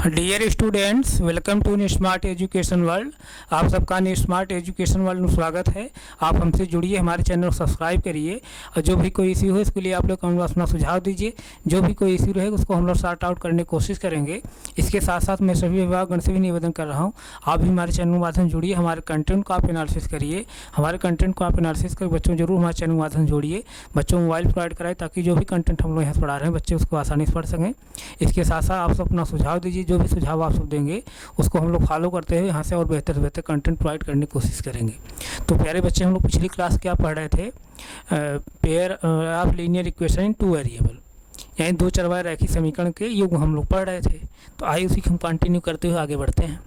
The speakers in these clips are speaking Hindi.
Dear students, welcome to Smart Education World. आप सबका स्मार्ट एजुकेशन वर्ल्ड में स्वागत है। आप हमसे जुड़िए, हमारे चैनल को सब्सक्राइब करिए और जो भी कोई इश्यू हो इसके लिए आप लोग हम अपना सुझाव दीजिए। जो भी कोई इश्यू रहेगा उसको हम लोग सॉर्ट आउट करने की कोशिश करेंगे। इसके साथ साथ मैं सभी विभागगण से भी निवेदन कर रहा हूँ, आप भी हमारे चैनल के माध्यम से जुड़िए, हमारे कंटेंट को आप एनालिसिस करिए। हमारे कंटेंट को आप एनालिसिस कर बच्चों जरूर हमारे चैनल के माध्यम से जोड़िए। बच्चों को मोबाइल प्रोवाइड कराएं ताकि जो भी कंटेंट हम लोग यहाँ पढ़ा रहे हैं बच्चे उसको आसानी से पढ़ सकें। इसके साथ साथ आप सब अपना सुझाव दीजिए, जो भी सुझाव आप सब देंगे उसको हम लोग फॉलो करते हुए यहाँ से और बेहतर से बेहतर कंटेंट प्रोवाइड करने की कोशिश करेंगे। तो प्यारे बच्चे, हम लोग पिछली क्लास क्या पढ़ रहे थे? Pair of linear equation in two variable, यानी दो चरवाहे रैखिक समीकरण के युग्म हम लोग पढ़ रहे थे। तो आइए उसी को हम कंटिन्यू करते हुए आगे बढ़ते हैं।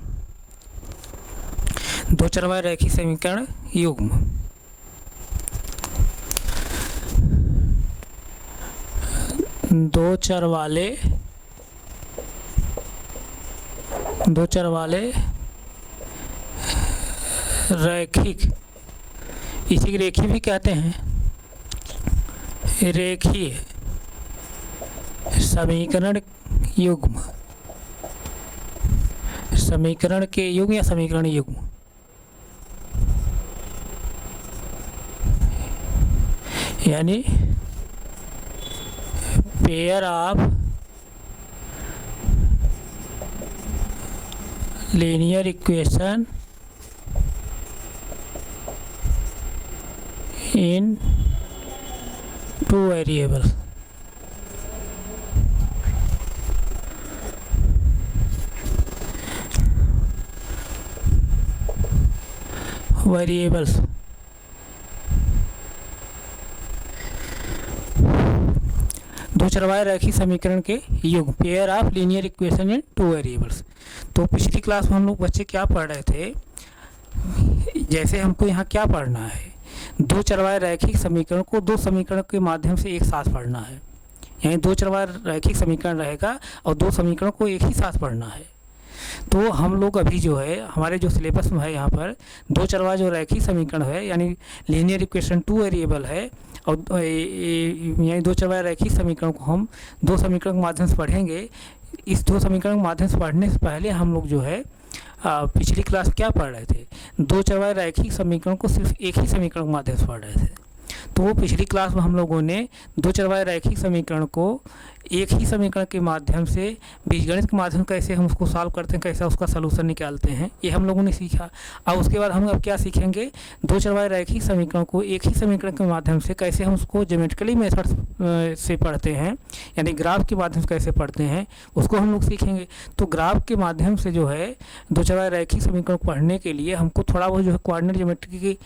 दो चरवाहे रैखिक समीकरण युग्म। दो चर वाले रैखिक, इसी की रेखीय भी कहते हैं, रेखीय समीकरण युग्म, समीकरण के युग्म या समीकरण युग्म, यानी pair of linear equation in two variable. Variables दो चरवाहे रैखिक समीकरण के युग्म, pair of linear equation in two variables. तो पिछली क्लास में हम लोग बच्चे क्या पढ़ रहे थे? जैसे हमको यहाँ क्या पढ़ना है, दो चरवाहे रैखिक समीकरण को दो समीकरण के माध्यम से एक साथ पढ़ना है। यानी दो चरवाहे रैखिक समीकरण रहेगा और दो समीकरण को एक ही साथ पढ़ना है। तो हम लोग अभी जो है हमारे जो सिलेबस में है यहाँ पर दो चरवाहा जो रैखिक समीकरण है यानी लीनियर इक्वेशन टू वेरिएबल है, और यानी दो चरवाहा रैखिक समीकरण को हम दो समीकरण के माध्यम से पढ़ेंगे। इस दो समीकरण के माध्यम से पढ़ने से पहले हम लोग जो है पिछली क्लास क्या पढ़ रहे थे? दो चरवाहे रैखिक समीकरण को सिर्फ एक ही समीकरण के माध्यम से पढ़ रहे थे। तो वो पिछली क्लास में हम लोगों ने दो चरवाहे रैखिक समीकरण को एक ही समीकरण के माध्यम से बीजगणित के माध्यम से कैसे हम उसको सॉल्व करते हैं, कैसे उसका सलूशन निकालते हैं, ये हम लोगों ने सीखा। और उसके बाद हम अब क्या सीखेंगे? दो चरवाहे रैखिक समीकरण को एक ही समीकरण के माध्यम से कैसे हम उसको ज्योमेट्रिकली मेथड से पढ़ते हैं, यानी ग्राफ के माध्यम से कैसे पढ़ते हैं, उसको हम लोग सीखेंगे। तो ग्राफ के माध्यम से जो है दो चरवाहे रैखिक समीकरण को पढ़ने के लिए हमको थोड़ा बहुत जो है कोऑर्डिनेट ज्योमेट्री की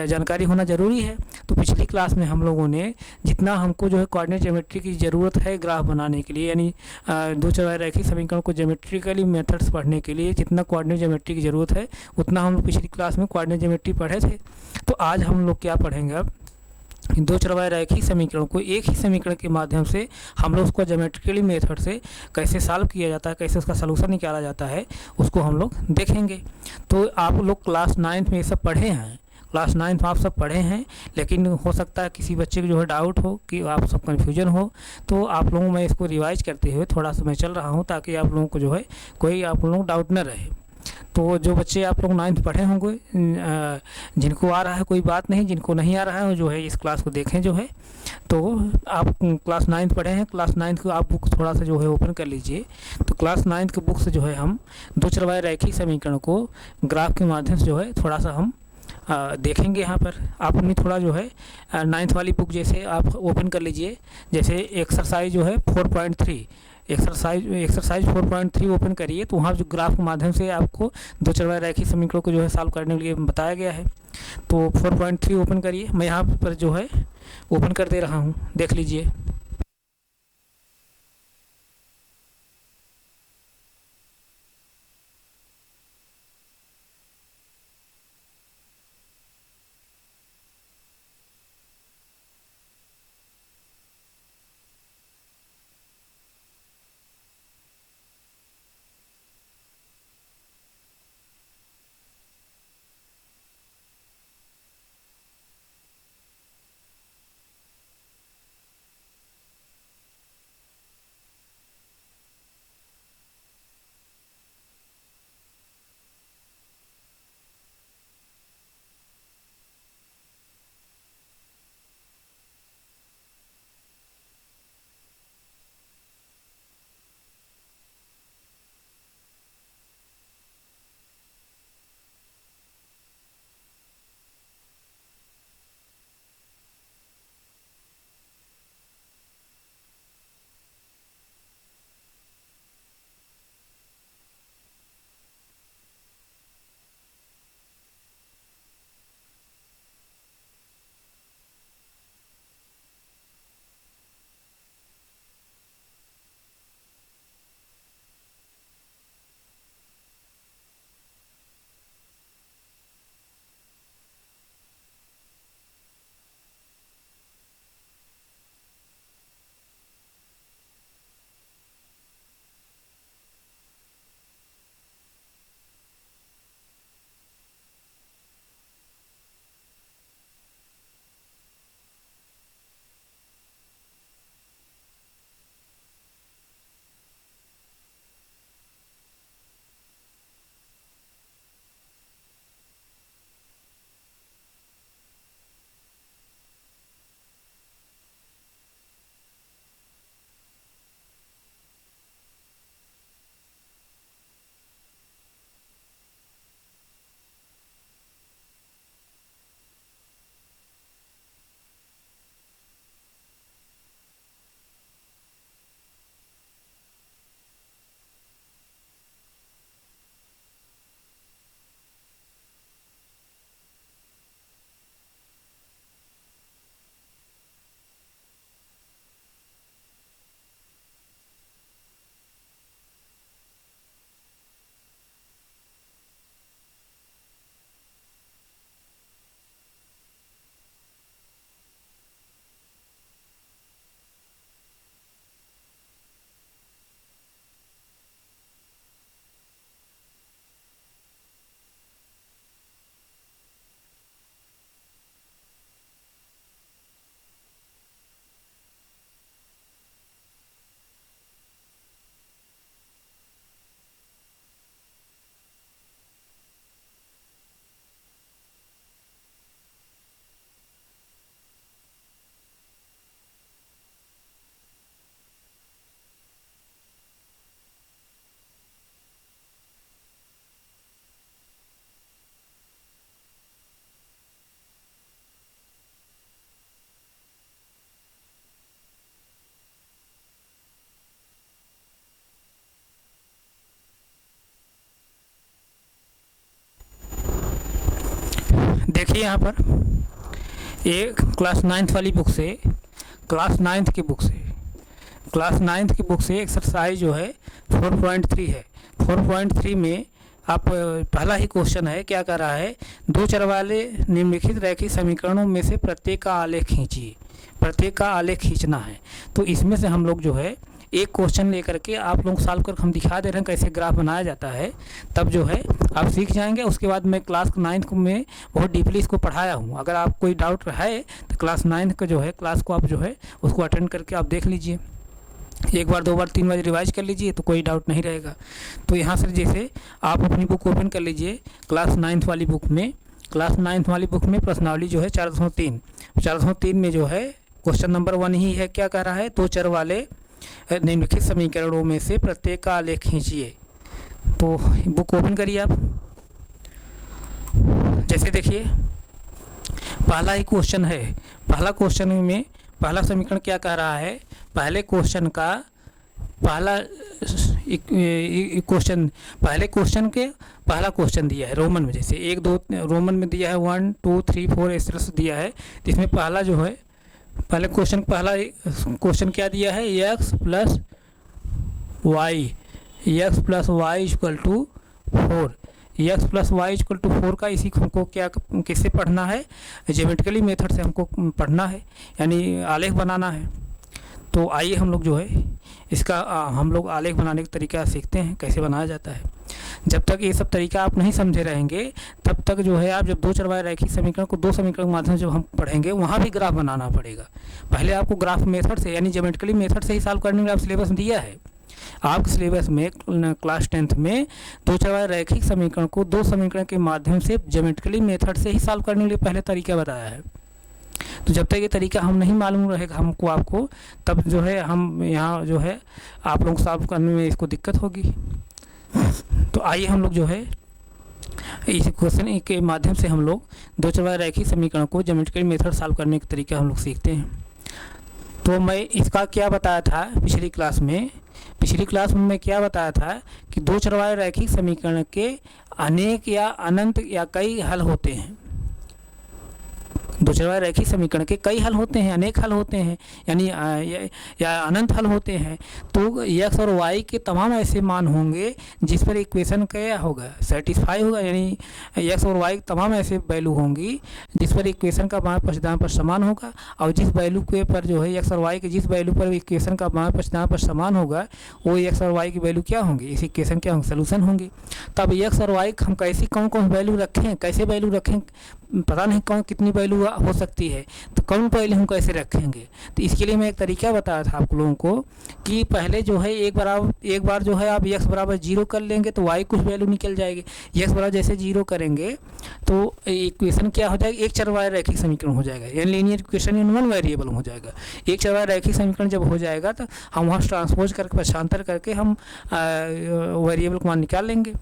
जानकारी होना ज़रूरी है। तो पिछली क्लास में हम लोगों ने जितना हमको जो है कोऑर्डिनेट ज्योमेट्री की ज़रूरत है ग्राफ बनाने के लिए, यानी दो चरवाहे रैखिक समीकरण को ज्योमेट्रिकली मेथड्स पढ़ने के लिए जितना कोऑर्डिनेट ज्योमेट्री की ज़रूरत है उतना हम लोग पिछली क्लास में कोऑर्डिनेट ज्योमेट्री पढ़े थे। तो आज हम लोग क्या पढ़ेंगे? अब दो चरवाहे रैखिक समीकरण को एक ही समीकरण के माध्यम से हम लोग उसको ज्योमेट्रिकली मेथड से कैसे सॉल्व किया जाता है, कैसे उसका सलूशन निकाला जाता है, उसको हम लोग देखेंगे। तो आप लोग क्लास 9th में ये सब पढ़े हैं, क्लास 9th में आप सब पढ़े हैं, लेकिन हो सकता है किसी बच्चे को जो है डाउट हो, कि आप सब कन्फ्यूजन हो, तो आप लोगों में इसको रिवाइज करते हुए थोड़ा सा मैं चल रहा हूँ ताकि आप लोगों को जो है कोई आप लोगों को डाउट न रहे। तो जो बच्चे आप लोग 9th पढ़े होंगे, जिनको आ रहा है कोई बात नहीं, जिनको नहीं आ रहा है जो है इस क्लास को देखें जो है। तो आप क्लास 9th पढ़े हैं, क्लास 9th को आप बुक थोड़ा सा जो है ओपन कर लीजिए। तो क्लास 9th के बुक से जो है हम दो चरवाहे रैखिक समीकरण को ग्राफ के माध्यम से जो है थोड़ा सा हम देखेंगे। यहाँ पर आप अपनी थोड़ा जो है 9th वाली बुक जैसे आप ओपन कर लीजिए, जैसे एक्सरसाइज जो है 4.3, एक्सरसाइज 4.3 ओपन करिए। तो वहाँ जो ग्राफ के माध्यम से आपको दो चरवाहे रैखिक समीकरणों को जो है सॉल्व करने के लिए बताया गया है। तो 4.3 ओपन करिए, मैं यहाँ पर जो है ओपन कर दे रहा हूँ, देख लीजिए। देखिए यहाँ पर ये क्लास 9th वाली बुक से, क्लास 9th की बुक से एक्सरसाइज जो है 4.3 है। 4.3 में आप पहला ही क्वेश्चन है, क्या कर रहा है, दो चर वाले निम्नलिखित रैखिक समीकरणों में से प्रत्येक का आलेख खींचिए। प्रत्येक का आलेख खींचना है। तो इसमें से हम लोग जो है एक क्वेश्चन लेकर के आप लोग सॉल्व कर हम दिखा दे रहे हैं कैसे ग्राफ बनाया जाता है, तब जो है आप सीख जाएंगे। उसके बाद मैं क्लास 9th में बहुत डीपली इसको पढ़ाया हूँ। अगर आप कोई डाउट है तो क्लास 9th का जो है क्लास को आप जो है उसको अटेंड करके आप देख लीजिए, एक बार 2 बार 3 बार रिवाइज कर लीजिए तो कोई डाउट नहीं रहेगा। तो यहाँ से जैसे आप अपनी बुक ओपन कर लीजिए, क्लास 9th वाली बुक में, क्लास 9th वाली बुक में प्रश्नावली जो है 403 में जो है क्वेश्चन नंबर 1 ही है। क्या कह रहा है, दो चर वाले निम्नलिखित समीकरणों में से प्रत्येक का आलेख खींचिए। तो बुक ओपन करिए आप। जैसे देखिए पहला ही क्वेश्चन है, पहला क्वेश्चन में पहला समीकरण क्या कह रहा है, पहले क्वेश्चन का पहला क्वेश्चन, पहले क्वेश्चन के पहला क्वेश्चन दिया है रोमन में, जैसे 1 2 रोमन में दिया है 1 2 3 4 इस तरह से दिया है। तो इसमें पहला जो है, पहले क्वेश्चन पहला क्वेश्चन क्या दिया है, x plus y equal to 4। x plus y equal to 4 का इसी हमको क्या किससे पढ़ना है, ज्योमेट्रिकली मेथड से हमको पढ़ना है, यानी आलेख बनाना है। तो आइए हम लोग जो है इसका हम लोग आलेख बनाने का तरीका सीखते हैं, कैसे बनाया जाता है। जब तक ये सब तरीका आप नहीं समझे रहेंगे तब तक जो है आप जब दो चर वाले रैखिक समीकरण को दो समीकरण के माध्यम से जब हम पढ़ेंगे वहाँ भी ग्राफ बनाना पड़ेगा। पहले आपको ग्राफ मेथड से यानी ज्योमेट्रिकली मेथड से ही सॉल्व करने का सिलेबस दिया है। आपके सिलेबस में क्लास 10th में दो चर वाले रैखिक समीकरण को दो समीकरण के माध्यम से ज्योमेट्रिकली मेथड से ही सॉल्व करने के लिए पहले तरीका बताया है। तो जब तक ये तरीका हम नहीं मालूम रहेगा हमको आपको, तब जो है हम यहाँ जो है आप लोग सॉल्व करने में इसको दिक्कत होगी। तो आइए हम लोग जो है इस क्वेश्चन के माध्यम से हम लोग दो चर वाले रैखिक समीकरण को ज्योमेट्रिकल मेथड सॉल्व करने का तरीका हम लोग सीखते हैं। तो मैं इसका क्या बताया था पिछली क्लास में मैं क्या बताया था कि दो चर वाले रैखिक समीकरण के अनेक या अनंत या कई हल होते हैं। दो चर वाले रैखिक समीकरण के कई हल होते हैं, अनेक हल होते हैं, यानी या अनंत हल होते हैं। तो x और y के तमाम ऐसे मान होंगे जिस पर इक्वेशन क्या होगा, सेटिस्फाई होगा, यानी x और y तमाम ऐसे वैल्यू होंगी जिस पर इक्वेशन का बाएं पक्षदान पर समान होगा। और जिस वैल्यू के पर जो है x और y के जिस वैल्यू पर इक्वेशन का बाएं पक्षदान पर समान होगा वो x और y की वैल्यू क्या होंगी, इस इक्वेशन क्या होंगे, सोल्यूशन होंगे। तब x और y हम कैसी कौन कौन वैल्यू रखें, कैसे वैल्यू रखें, पता नहीं कौन कितनी वैल्यू हो सकती है, तो कौन वैल्यू हम कैसे रखेंगे। तो इसके लिए मैं एक तरीका बताया था आप लोगों को कि पहले जो है एक बार जो है आप x बराबर 0 कर लेंगे तो y कुछ वैल्यू निकल जाएगी। x बराबर जैसे 0 करेंगे तो इक्वेशन क्या हो जाएगा, एक चर वाले रैखिक समीकरण हो जाएगा, यानी linear equation in one variable हो जाएगा। एक चर वाले रैखिक समीकरण जब हो जाएगा तो हम वहाँ ट्रांसपोज करके पक्षांतर करके हम वेरिएबल को मान निकाल लेंगे।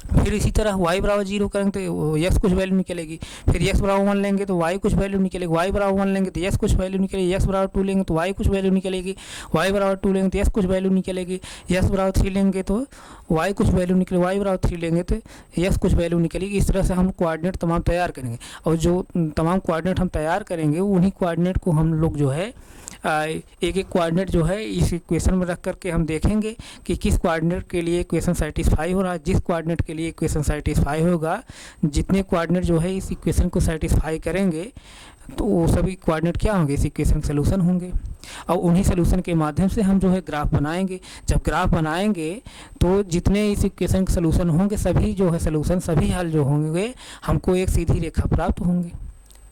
फिर इसी तरह y बराबर 0 करेंगे तो x कुछ वैल्यू निकलेगी, फिर x बराबर 1 लेंगे तो y कुछ वैल्यू निकलेगी, y बराबर 1 लेंगे तो x कुछ वैल्यू निकलेगी, x बराबर 2 लेंगे तो y कुछ वैल्यू निकलेगी, y बराबर 2 लेंगे तो x कुछ वैल्यू निकलेगी, x बराबर 3 लेंगे तो y कुछ वैल्यू निकलेगी, y बराबर 3 लेंगे तो x कुछ वैल्यू निकलेगी। इस तरह से हम कोऑर्डिनेट तमाम तैयार करेंगे और जो तमाम कोऑर्डिनेट हम तैयार करेंगे उन्हीं कोऑर्डिनेट को हम लोग जो है एक एक कोऑर्डिनेट जो है इस इक्वेशन में रख करके हम देखेंगे कि किस कोऑर्डिनेट के लिए इक्वेशन सेटिस्फाई हो रहा है। जिस कोऑर्डिनेट के लिए इक्वेशन सेटिस्फाई होगा, जितने कोऑर्डिनेट जो है इस इक्वेशन को सेटिस्फाई करेंगे तो वो सभी कोऑर्डिनेट क्या होंगे, इस इक्वेशन सोल्यूशन होंगे। और उन्हीं सोल्यूशन के माध्यम से हम जो है ग्राफ बनाएंगे। जब ग्राफ बनाएंगे तो जितने इस इक्वेशन के सोल्यूशन होंगे सभी जो है सोल्यूशन, सभी हल जो होंगे हमको एक सीधी रेखा प्राप्त होंगे।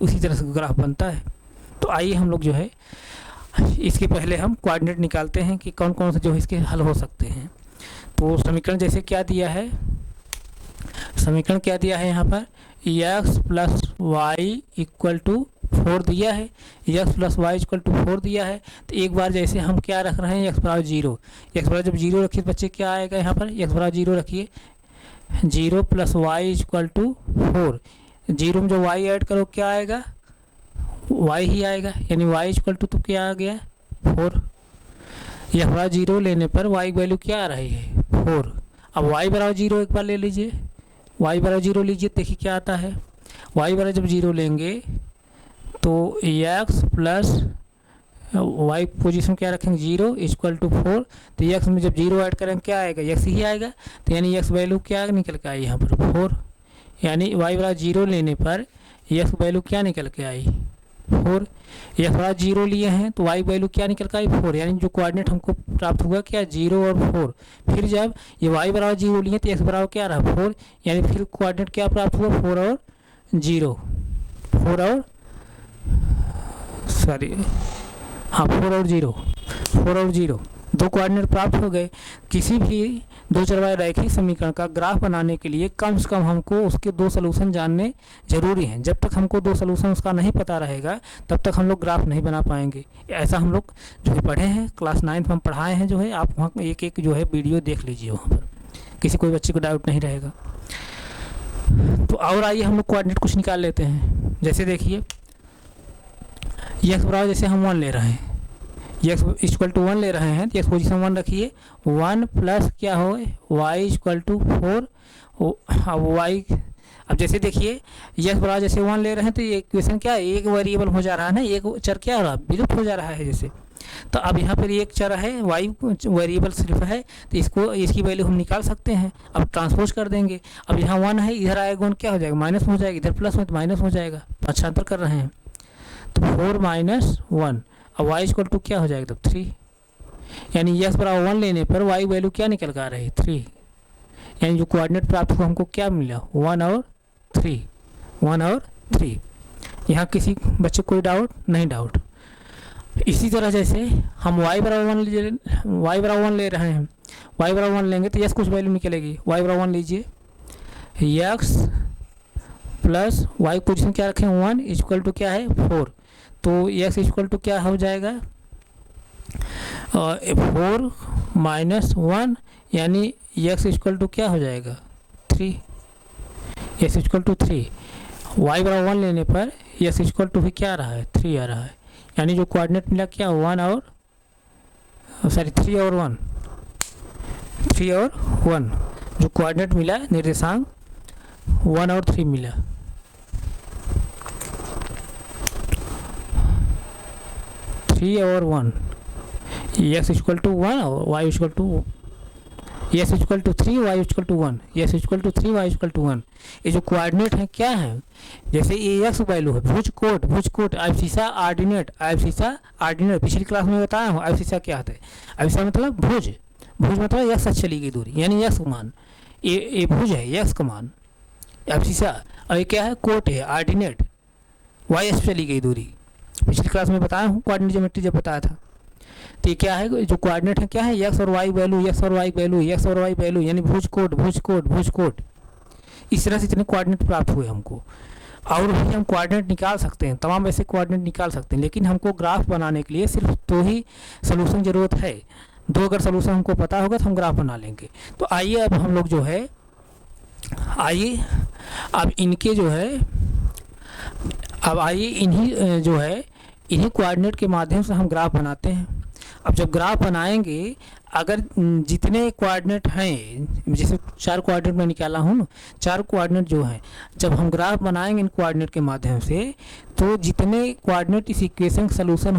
उसी तरह से ग्राफ बनता है। तो आइए हम लोग जो है इसके पहले हम कोऑर्डिनेट निकालते हैं कि कौन कौन से जो इसके हल हो सकते हैं। तो समीकरण जैसे क्या दिया है, समीकरण क्या दिया है यहाँ पर, x plus y equal to 4 दिया है, x plus y equal to 4 दिया है। तो एक बार जैसे हम क्या रख रहे हैं, x बराबर 0, x बराबर जब 0 रखिए बच्चे क्या आएगा यहाँ पर, x बराबर 0 रखिए, 0 प्लस वाई इक्वल टू 4, 0 में जो y ऐड करो क्या आएगा, y ही आएगा, यानी y इक्वल टू तो क्या आ गया 4। यह बराबर 0 लेने पर y की वैल्यू क्या आ रही है 4। अब y बराबर 0 एक बार ले लीजिए, y बराबर 0 लीजिए, देखिए क्या आता है, वाई वाला जब 0 लेंगे तो एक्स प्लस वाई पोजीशन क्या रखेंगे 0 इक्वल टू 4। तो एक्स में जब 0 ऐड करेंगे क्या आएगा, एक्स ही आएगा। तो यानी एक्स वैल्यू क्या निकल के आई यहाँ पर 4। यानी वाई वाला 0 लेने पर एक्स वैल्यू क्या निकल के आई 4। एक्स वाला 0 लिए हैं तो वाई वैल्यू क्या निकल के आई 4। यानी जो कोऑर्डिनेट हमको प्राप्त हुआ क्या 0 और 4। फिर जब ये वाई बराबर 0 लिए तो एक्स बराबर क्या रहा 4। यानी फिर कोऑर्डिनेट क्या प्राप्त हुआ 4 और 0, 4 और सॉरी हाँ 4 और 0, 4 और 0 दो कोऑर्डिनेट प्राप्त हो गए। किसी भी दो चरवाहे रैखिक समीकरण का ग्राफ बनाने के लिए कम से कम हमको उसके दो सलूशन जानने जरूरी हैं। जब तक हमको दो सलूशन उसका नहीं पता रहेगा तब तक हम लोग ग्राफ नहीं बना पाएंगे। ऐसा हम लोग जो है पढ़े हैं, क्लास 9 में हम पढ़ाए हैं। जो है आप वहाँ एक एक जो है वीडियो देख लीजिए, वहाँ पर किसी कोई बच्चे को डाउट नहीं रहेगा। तो और आइए हम लोग कोऑर्डिनेट कुछ निकाल लेते हैं। जैसे देखिए एक्स बराबर जैसे हम 1 ले रहे हैं, एक्स इक्वल टू 1 ले रहे हैं तो एक्स पोजीशन 1 रखिए। 1 प्लस क्या हो वाई इक्वल टू 4। अब वाई अब जैसे देखिए एक्स बराबर जैसे 1 ले रहे हैं तो ये इक्वेशन क्या है, एक वेरिएबल हो जा रहा है ना, एक चर क्या हो रहा है विलुप्त हो जा रहा है जैसे। तो अब यहाँ पर एक चर है वाई वेरिएबल सिर्फ है तो इसकी वैल्यू हम निकाल सकते हैं। अब ट्रांसपोज कर देंगे। अब यहाँ 1 है, इधर आएगा 1 क्या हो जाएगा माइनस हो जाएगा, इधर प्लस में तो माइनस हो जाएगा। पक्षांतर कर रहे हैं तो 4 माइनस 1। अब y इक्वल टू क्या हो जाएगा तब 3। यानी x बराबर 1 लेने पर y वैल्यू क्या निकल कर आ रही है 3। यानी जो कोऑर्डिनेट प्राप्त हुआ हमको क्या मिला 1 और 3, 1 और 3। यहाँ किसी बच्चे कोई डाउट नहीं, डाउट। इसी तरह जैसे हम y बराबर 1 ले रहे हैं, y बराबर 1 लेंगे तो x कुछ वैल्यू निकलेगी। y बराबर 1 लीजिए, x प्लस वाई पोजिशन क्या रखें 1 इक्वल टू क्या है 4। तो x इक्वल टू क्या हो जाएगा 4 माइनस 1। यानी x इक्वल टू क्या हो जाएगा 3, x इक्वल टू 3। y बराबर 1 लेने पर x इक्वल टू भी क्या आ रहा है 3 आ रहा है। यानी जो कोऑर्डिनेट मिला क्या 1 और 3 और 1, 3 और 1 जो कोऑर्डिनेट मिला निर्देशांक 1 और 3 मिला। और 1 x इक्वल टू 1 और y equal to x equal to 3 y equal to 1, x equal to 3 y equal to 1। ये जो कोऑर्डिनेट है क्या है, जैसे ये x वैल्यू है भुज कोट अवशिषा आर्डिनेट, अवशिषा आर्डिनेट पिछली क्लास में बताया हूँ। अवशिषा क्या होता है, अवशिषा मतलब भुज मतलब x से चली गई दूरी, यानी x का मान, ये भुज है x का मान अवशिषा, और ये क्या है कोट है आर्डिनेट y से चली गई दूरी। पिछली क्लास में बताया हूँ कोऑर्डिनेट ज्योमेट्री जब बताया था। तो ये क्या है जो कोऑर्डिनेट है क्या है x और y वैल्यू, x और y वैल्यू, x और y वैल्यू, यानी भुज कोट। इस तरह से इतने कोऑर्डिनेट प्राप्त हुए हमको। और भी हम कोऑर्डिनेट निकाल सकते हैं, तमाम ऐसे कोऑर्डिनेट निकाल सकते हैं, लेकिन हमको ग्राफ बनाने के लिए सिर्फ 2 ही सोल्यूशन ज़रूरत है। 2 अगर सोल्यूशन हमको पता होगा तो हम ग्राफ बना लेंगे। तो आइए अब हम लोग जो है अब इनके जो है इन्हीं कोऑर्डिनेट के माध्यम से हम ग्राफ बनाते हैं। अब जब ग्राफ बनाएंगे, अगर जितने कोऑर्डिनेट हैं, जैसे 4 कोऑर्डिनेट मैं निकाला हूँ ना, 4 कोऑर्डिनेट जो हैं, जब हम ग्राफ बनाएंगे इन कोऑर्डिनेट के माध्यम से, तो जितने कोऑर्डिनेट इस इक्वेशन के सलूशन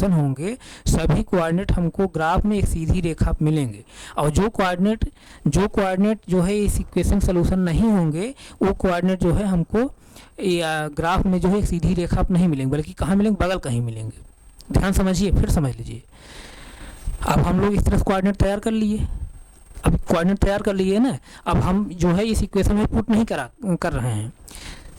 होंगे, सभी कोऑर्डिनेट हमको ग्राफ में एक सीधी रेखा मिलेंगे। और जो कोऑर्डिनेट जो है इस इक्वेशन सलूशन नहीं होंगे, वो कोऑर्डिनेट जो है हमको ग्राफ में जो है एक सीधी रेखा नहीं मिलेंगे, बल्कि कहाँ मिलेंगे, बगल कहीं मिलेंगे। ध्यान समझिए, फिर समझ लीजिए। अब हम लोग इस तरफ कोऑर्डिनेट तैयार कर लिए ना। अब हम जो है इस इक्वेशन में पुट नहीं कर रहे हैं।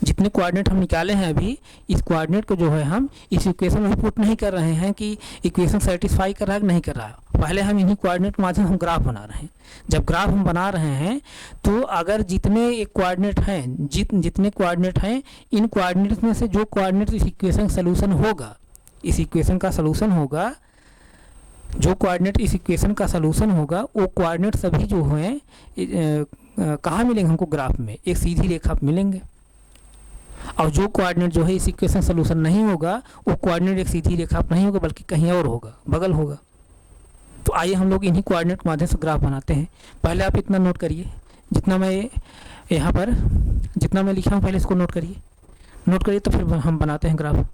जितने कोऑर्डिनेट हम निकाले हैं अभी, इस कोऑर्डिनेट को जो है हम इस इक्वेशन में पुट नहीं कर रहे हैं कि इक्वेशन सेटिस्फाई कर रहा है कि नहीं कर रहा है। पहले हम इन्हीं कोऑर्डिनेट के माध्यम से हम ग्राफ बना रहे हैं। जब ग्राफ हम बना रहे हैं तो अगर जितने कोऑर्डिनेट हैं, जितने कोऑर्डिनेट हैं, इन कोऑर्डिनेट में से जो कोऑर्डिनेट इस इक्वेशन का सलूशन होगा, जो कोऑर्डिनेट इस इक्वेशन का सलूशन होगा, वो कोऑर्डिनेट सभी जो हैं कहाँ मिलेंगे हमको, ग्राफ में एक सीधी रेखा मिलेंगे। और जो कोऑर्डिनेट जो है इस इक्वेशन सलूशन नहीं होगा, वो कोऑर्डिनेट एक सीधी रेखा नहीं होगा, बल्कि कहीं और होगा, बगल होगा। तो आइए हम लोग इन्हीं कोऑर्डिनेट के माध्यम से ग्राफ बनाते हैं। पहले आप इतना नोट करिए, जितना मैं यहाँ पर जितना मैं लिखा हूँ पहले इसको नोट करिए तो फिर हम बनाते हैं ग्राफ।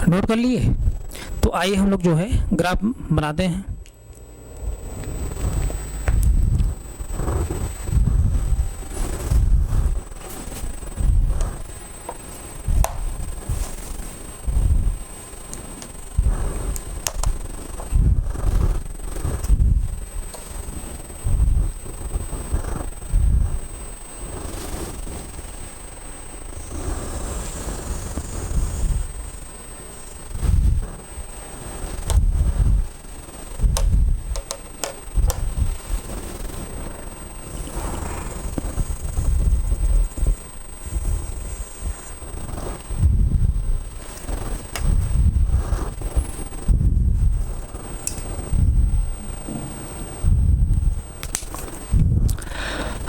नोट कर लिए? तो आइए हम लोग जो है ग्राफ बनाते हैं।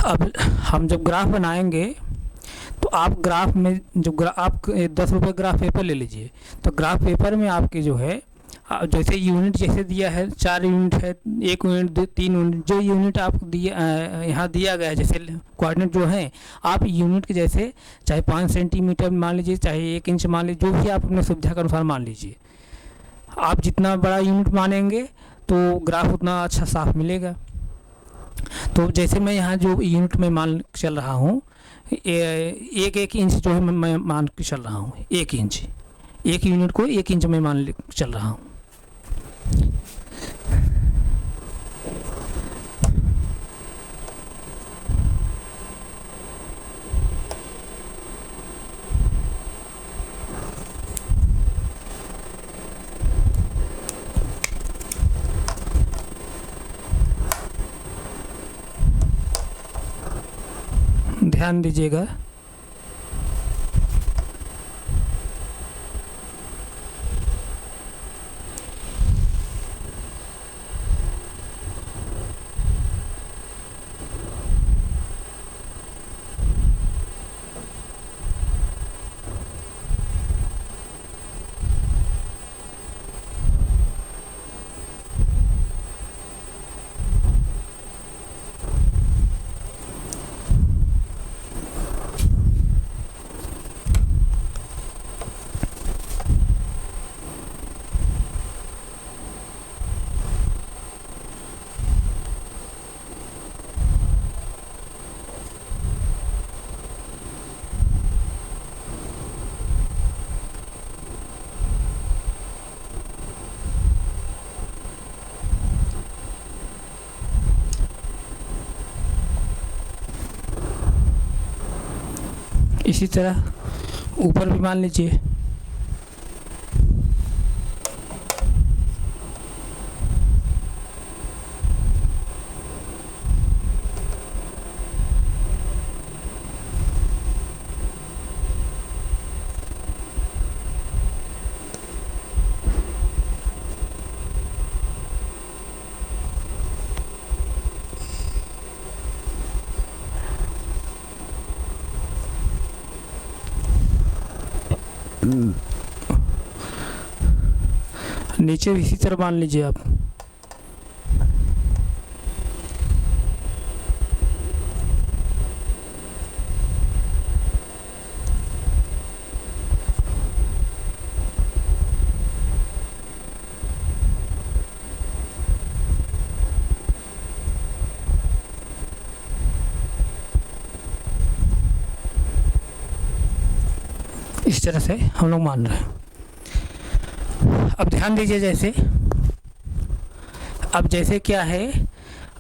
अब हम जब ग्राफ बनाएंगे तो आप ग्राफ में जो आप 10 रुपये ग्राफ पेपर ले लीजिए। तो ग्राफ पेपर में आपके जो है जैसे यूनिट जैसे दिया है 4 यूनिट है, 1 यूनिट 3 यूनिट, जो यूनिट आपको दिया यहाँ दिया गया है जैसे कोऑर्डिनेट जो है आप यूनिट के जैसे चाहे 5 सेंटीमीटर मान लीजिए, चाहे 1 इंच मान लीजिए, जो भी आप अपने सुविधा के अनुसार मान लीजिए। आप जितना बड़ा यूनिट मानेंगे तो ग्राफ उतना अच्छा साफ मिलेगा। तो जैसे मैं यहाँ जो यूनिट में मान चल रहा हूँ, 1 इंच जो है मैं मान के चल रहा हूँ, 1 इंच, 1 यूनिट को 1 इंच में मान चल रहा हूँ। ध्यान दीजिएगा। इसी तरह ऊपर भी मान लीजिए। नीचे इसी तरह मान लीजिए आप। इस तरह से हम लोग मान रहे हैं। अब ध्यान दीजिए, जैसे क्या है,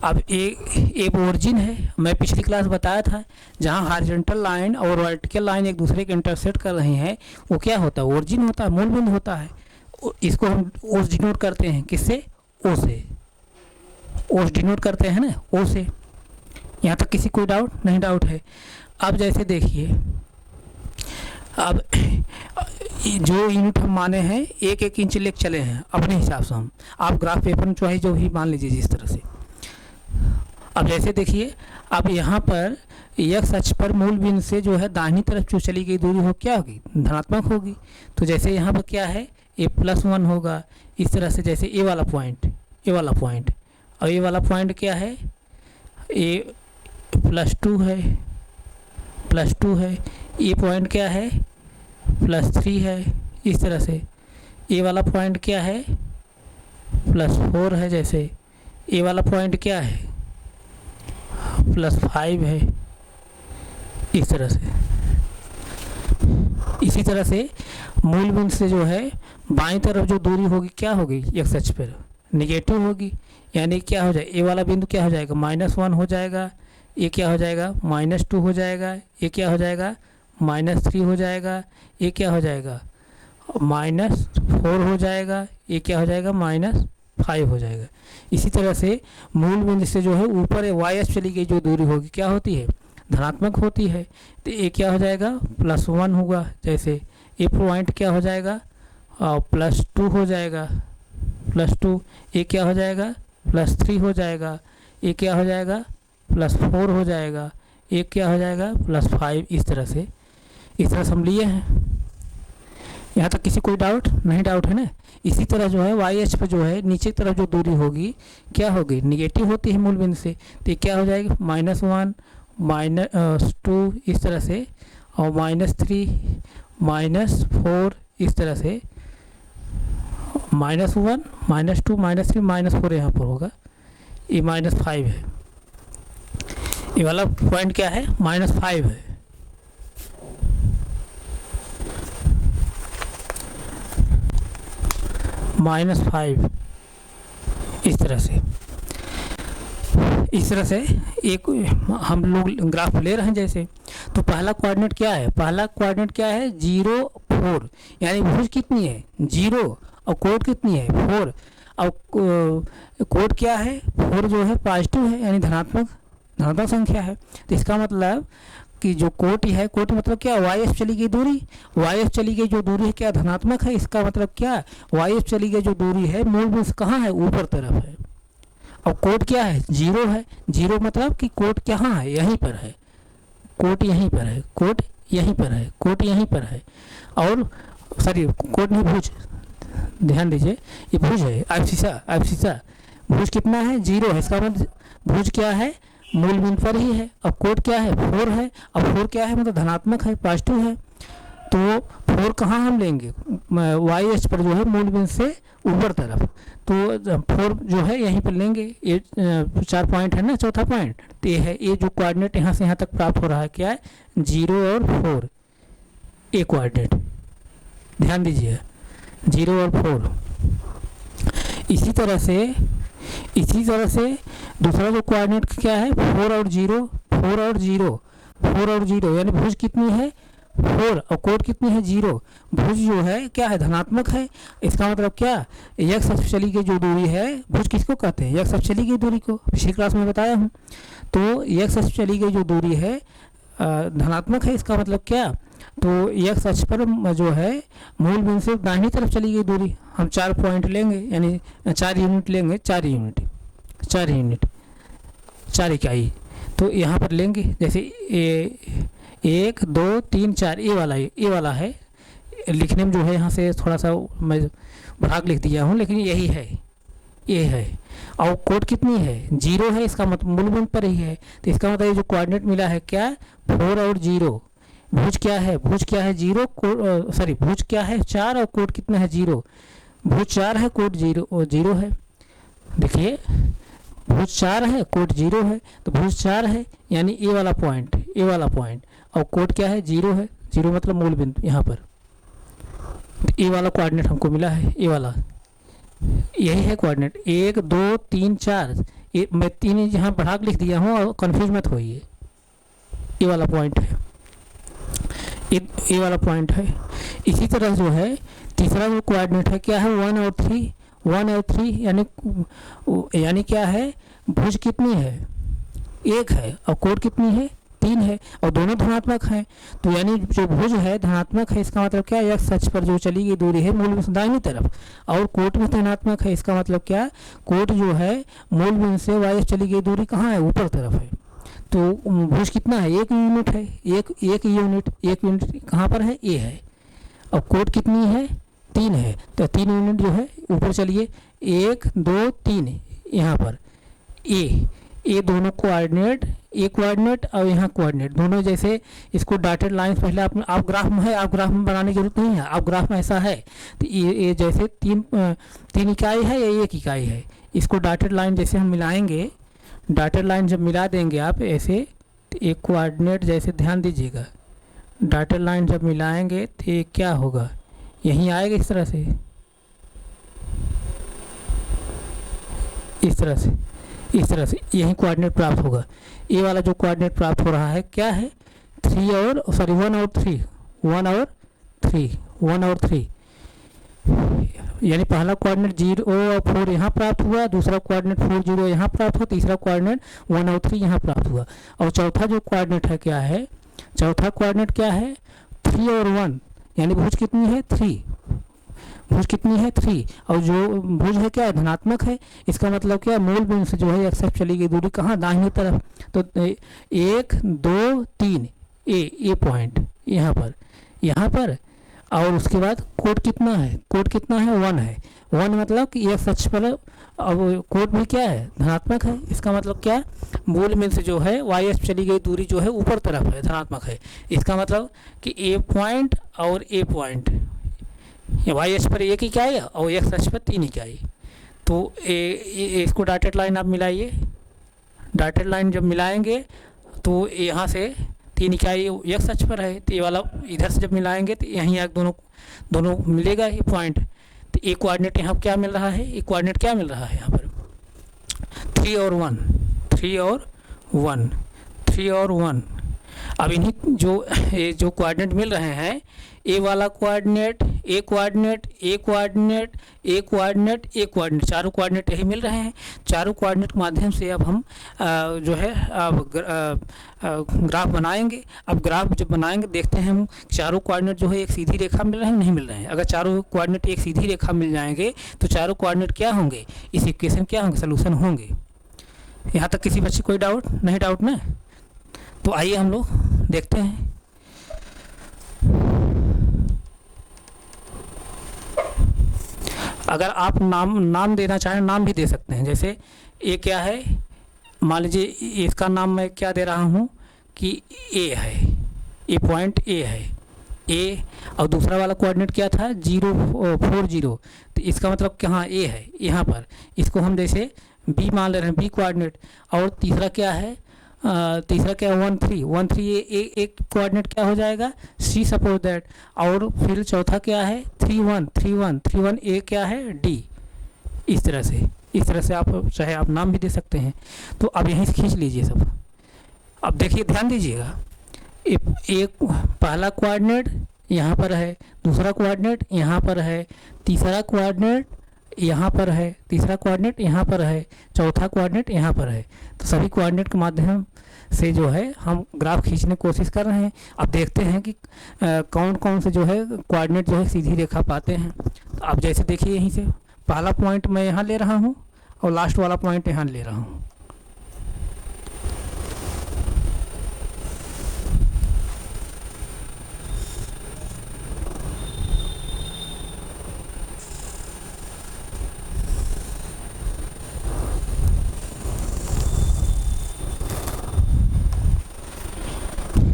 अब एक ओरिजिन है। मैं पिछली क्लास बताया था जहाँ हॉरिजॉन्टल लाइन और वर्टिकल लाइन एक दूसरे के इंटरसेक्ट कर रही हैं, वो क्या होता है, ओरिजिन होता है, मूल बिंदु होता है। इसको हम ओस डिनोट करते हैं, किससे, ओ से। ओस डिनोट करते हैं ना, ओ से। यहाँ तक किसी कोई डाउट नहीं? डाउट है। अब जैसे देखिए, अब जो यूनिट हम माने हैं 1-1 इंच लेके चले हैं अपने हिसाब से हम। आप ग्राफ पेपर में चाहे जो भी मान लीजिए जिस तरह से। अब जैसे देखिए, अब यहाँ पर x अक्ष पर मूल बिंदु से जो है दाहिनी तरफ जो चली गई दूरी हो क्या होगी, धनात्मक होगी। तो जैसे यहाँ पर क्या है, a+1 होगा इस तरह से। जैसे ए वाला पॉइंट और ए वाला पॉइंट क्या है, a+2 है, +2 है। ये पॉइंट क्या है, +3 है इस तरह से। ए वाला पॉइंट क्या है, +4 है। जैसे ए वाला पॉइंट क्या है, +5 है इस तरह से। इसी तरह से मूल बिंदु से जो है बाईं तरफ जो दूरी होगी क्या होगी, x अक्ष पर निगेटिव होगी। यानी क्या हो जाएगा, ए वाला बिंदु क्या हो जाएगा, -1 हो जाएगा। ये क्या हो जाएगा, -2 हो जाएगा। ये क्या हो जाएगा, -3 हो जाएगा। ये क्या हो जाएगा, -4 हो जाएगा। ये क्या हो जाएगा, -5 हो जाएगा। इसी तरह से मूल बिंदु से जो है ऊपर y अक्ष चली गई जो दूरी होगी क्या होती है, धनात्मक होती है। तो ये क्या हो जाएगा, +1 होगा। जैसे ये पॉइंट क्या हो जाएगा, +2 हो जाएगा, +2। ये क्या हो जाएगा, +3 हो जाएगा। ये क्या हो जाएगा, +4 हो जाएगा। ये क्या हो जाएगा, +5। इस तरह से हम लिए हैं। यहाँ तक किसी कोई डाउट नहीं? डाउट है ना। इसी तरह जो है y अक्ष पर जो है नीचे की तरफ जो दूरी होगी क्या होगी, निगेटिव होती है मूल बिंदु से। तो ये क्या हो जाएगी, -1 -2 इस तरह से, और -3 -4 इस तरह से। -1 -2 -3 -4 यहाँ पर होगा। ये -5 है। ये वाला पॉइंट क्या है, -5 है। -5 इस तरह से एक हम लोग ग्राफ ले रहे हैं। जैसे तो पहला कोऑर्डिनेट क्या है, 0 4। यानी भुज कितनी है, 0, और कोड कितनी है, 4। और कोड क्या है, 4 जो है पॉजिटिव है, यानी धनात्मक संख्या है। तो इसका मतलब कि जो कोटि है, कोटि मतलब क्या, y अक्ष चली गई दूरी, y अक्ष चली गई जो दूरी है क्या, धनात्मक है। इसका मतलब क्या, y अक्ष चली गई जो दूरी है मूल बिंदु कहाँ है, ऊपर तरफ है। और कोट क्या है, 0 है। 0 मतलब कि कोट कहाँ है, यहीं पर है। कोट यहीं पर है, कोट यहीं पर है, कोट यहीं पर है। और सॉरी, कोट नहीं, भुज, ध्यान दीजिए, ये भुज है, एब्सिसा। भुज कितना है, 0 है। इसका मतलब भुज क्या है, मूल बिंदु पर ही है। अब कोट क्या है, 4 है। अब 4 क्या है, मतलब धनात्मक है, पॉजिटिव है। तो 4 कहाँ हम लेंगे, y अक्ष पर जो है मूल बिंदु से ऊपर तरफ। तो 4 जो है यहीं पर लेंगे। ये 4 पॉइंट है ना, चौथा पॉइंट। तो ये है, ये जो कोऑर्डिनेट यहाँ से यहाँ तक प्राप्त हो रहा है क्या है, 0 और 4, ये कोऑर्डिनेट ध्यान दीजिए, 0 और 4। इसी तरह से दूसरा जो कोऑर्डिनेट क्या है, 4 और 0, यानी भुज कितनी है, 4, और कोट कितनी है, 0। भुज जो है क्या है, धनात्मक है। इसका मतलब क्या, x अक्ष चली गई जो दूरी है, भुज किसको कहते हैं, x अक्ष चली गई दूरी को, पिछली क्लास में बताया हूँ। तो x अक्ष चली गई जो दूरी है धनात्मक है। इसका मतलब क्या, तो x अक्ष पर जो है मूल बिंदु से दाहिनी तरफ चली गई दूरी, हम 4 पॉइंट लेंगे, यानी 4 यूनिट लेंगे, 4 इकाई। तो यहाँ पर लेंगे, जैसे 1 2 3 4, ये वाला है, लिखने में जो है यहाँ से थोड़ा सा मैं भाग लिख दिया हूँ, लेकिन यही है, ये है। और कोड कितनी है, 0 है, इसका मतलब मूल बिंदु पर ही है। तो इसका मतलब ये जो कोऑर्डिनेट मिला है क्या, 4 और 0। भुज क्या है, भुज क्या है 0, सॉरी भुज क्या है 4 और कोड कितना है 0। भुज 4 है, कोड 0 है। देखिए भुज 4 है, कोड 0 है, तो भुज 4 है यानी ए वाला पॉइंट, ए वाला पॉइंट, और कोड क्या है 0 है, 0 मतलब मूल बिंदु यहाँ पर। तो ए वाला कोऑर्डिनेट हमको मिला है, ए वाला, यही है कोऑर्डिनेट 1 2 3 4। मैं 3 यहाँ भाग लिख दिया हूँ और कंफ्यूज मत होइए। ये वाला पॉइंट है, ये वाला पॉइंट है। इसी तरह जो है तीसरा जो कोऑर्डिनेट है क्या है, 1 और 3, 1 और 3 यानी क्या है, भुज कितनी है 1 है और कोड कितनी है 3 है, और दोनों धनात्मक हैं। तो यानी जो भुज है धनात्मक है, इसका मतलब क्या, x अक्ष पर जो चली गई दूरी है मूल बिंदु से दाहिनी तरफ, और कोड भी धनात्मक है, इसका मतलब क्या, कोड जो है मूल बिंदु से y चली गई दूरी कहाँ है, ऊपर तरफ है। तो भुज कितना है, 1 यूनिट है, एक यूनिट कहाँ पर है, ए है, और कोड कितनी है 3 है, तो 3 यूनिट जो है ऊपर चलिए, 1 2 3 यहाँ पर ए दोनों कोऑर्डिनेट, ए कोऑर्डिनेट और यहाँ कोऑर्डिनेट दोनों, जैसे इसको डॉटेड लाइंस पहले आप ग्राफ में है, आप ग्राफ में बनाने की जरूरत नहीं है, आप ग्राफ में ऐसा है तो ये जैसे 3 इकाई है या 1 इकाई है, इसको डॉटेड लाइन जैसे हम मिलाएंगे, डॉटेड लाइन जब मिला देंगे आप ऐसे, तो एक कोऑर्डिनेट जैसे ध्यान दीजिएगा, डॉटेड लाइन जब मिलाएंगे तो ये क्या होगा, यहीं आएगा इस तरह से, इस तरह से यही कोऑर्डिनेट प्राप्त होगा। ये वाला जो कोऑर्डिनेट प्राप्त हो रहा है क्या है, 1 और 3 यानी पहला कोऑर्डिनेट 0 और 4 यहाँ प्राप्त हुआ, दूसरा कोऑर्डिनेट 4 0 यहाँ प्राप्त हुआ, तीसरा कोऑर्डिनेट 1 और 3 यहाँ प्राप्त हुआ, और चौथा जो कोऑर्डिनेट है क्या है, चौथा कोऑर्डिनेट क्या है 3 और 1, यानी भुज कितनी है 3, भुज कितनी है 3, और जो भुज है क्या है धनात्मक है, इसका मतलब क्या, मूल बिंदु से जो है एक्स अक्ष चली गई दूरी कहाँ, दाहिनी तरफ। तो 1 2 3 ए पॉइंट यहाँ पर, और उसके बाद कोड कितना है, 1 है, 1 मतलब कि एक्स अक्ष पर, अब कोड भी क्या है धनात्मक है, इसका मतलब क्या, मूल बिंदु से जो है वाई अक्ष चली गई दूरी जो है ऊपर तरफ है, धनात्मक है। इसका मतलब कि ए पॉइंट और ए पॉइंट, वाई अक्ष पर 1 इकाई और एक्स अक्ष पर 3 इकाई। तो इसको डॉटेड लाइन आप मिलाइए, डॉटेड लाइन जब मिलाएंगे तो यहाँ से 3 इकाई एक्स अक्ष पर है, तो ये वाला इधर से जब मिलाएंगे तो यहीं आगे दोनों मिलेगा ये पॉइंट। तो एक कोऑर्डिनेट यहाँ क्या मिल रहा है, एक कोऑर्डिनेट क्या मिल रहा है यहाँ पर 3 और 1। अब इन्हीं जो कोऑर्डिनेट मिल रहे हैं, ए वाला कोऑर्डिनेट, ए कोऑर्डिनेट, ए कोऑर्डिनेट, ए कोऑर्डिनेट, ए कोऑर्डिनेट, चारों कोऑर्डिनेट यही मिल रहे हैं। चारों कोऑर्डिनेट के माध्यम से अब हम जो है ग्राफ बनाएंगे। अब ग्राफ जब बनाएंगे देखते हैं हम चारों कोऑर्डिनेट जो है एक सीधी रेखा मिल रहे हैं नहीं मिल रहे हैं। अगर चारों कोऑर्डिनेट एक सीधी रेखा मिल जाएंगे तो चारों कोऑर्डिनेट क्या होंगे, इस इक्वेशन क्या होंगे, सोल्यूशन होंगे। यहाँ तक किसी बच्चे कोई डाउट नहीं, डाउट ना? तो आइए हम लोग देखते हैं। अगर आप नाम देना चाहें नाम भी दे सकते हैं। जैसे ए क्या है, मान लीजिए इसका नाम मैं क्या दे रहा हूँ कि ए है, ए पॉइंट ए है, ए, और दूसरा वाला कोऑर्डिनेट क्या था 0 4 0, तो इसका मतलब कहाँ ए है, यहाँ पर। इसको हम जैसे बी मान ले रहे हैं, बी कोऑर्डिनेट। और तीसरा क्या है, 1 3 एक कोऑर्डिनेट क्या हो जाएगा सी, सपोज दैट। और फिर चौथा क्या है 3 1 ए क्या है डी। इस तरह से आप चाहे आप नाम भी दे सकते हैं। तो अब यहीं से खींच लीजिए सब। अब देखिए ध्यान दीजिएगा, एक पहला कोऑर्डिनेट यहाँ पर है, दूसरा कोऑर्डिनेट यहाँ पर है, तीसरा कोऑर्डिनेट यहाँ पर है, तीसरा कोऑर्डिनेट यहाँ पर है, चौथा कोऑर्डिनेट यहाँ पर है। तो सभी कोऑर्डिनेट के माध्यम से जो है हम ग्राफ खींचने की कोशिश कर रहे हैं। अब देखते हैं कि कौन कौन से जो है कोऑर्डिनेट जो है सीधी रेखा पाते हैं। तो अब जैसे देखिए यहीं से पहला पॉइंट मैं यहाँ ले रहा हूँ और लास्ट वाला पॉइंट यहाँ ले रहा हूँ।